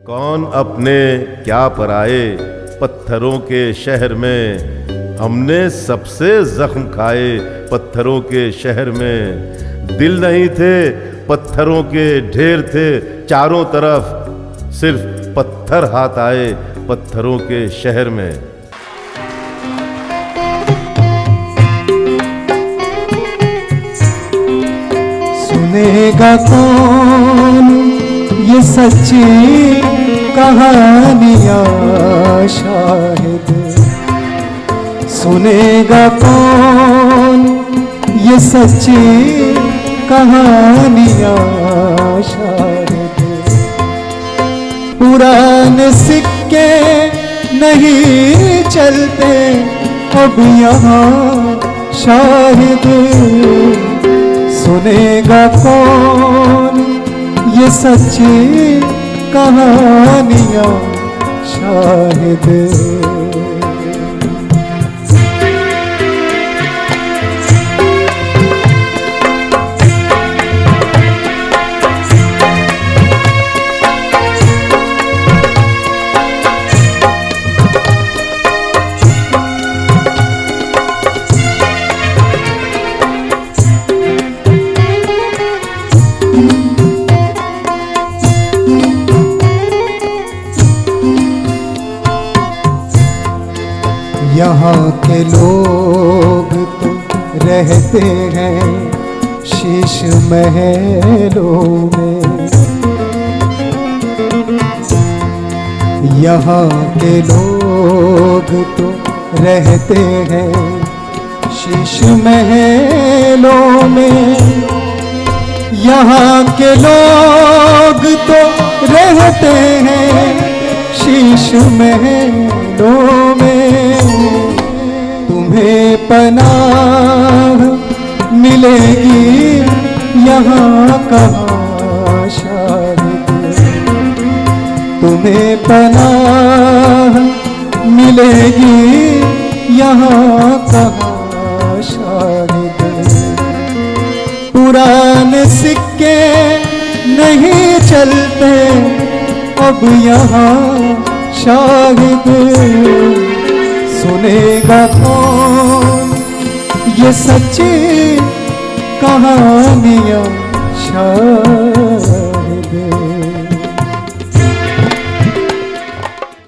कौन अपने क्या पराए, पत्थरों के शहर में हमने सबसे जख्म खाए। पत्थरों के शहर में दिल नहीं थे, पत्थरों के ढेर थे चारों तरफ, सिर्फ पत्थर हाथ आए पत्थरों के शहर में। सुनेगा कौन ये सच्ची कहानियाँ शाहिद, सुनेगा कौन ये सच्ची कहानियाँ शाहिद। पुराने सिक्के नहीं चलते अब यहाँ शाहिद, सुनेगा कौन ये सच्ची कहानियाँ शाहिद। यहाँ के लोग तो रहते हैं शीश महलों में, यहाँ के लोग तो रहते हैं शीश महलों में, यहाँ के लोग तो रहते हैं शीश महलों में। तुम्हें पनाह मिलेगी यहाँ कहाँ शाहिद, तुम्हें पनाह मिलेगी यहाँ कहाँ शाहिद। पुराने सिक्के नहीं चलते अब यहाँ शाहिद, सुनेगा कौन ये सच्ची कहानियाँ शाहिद।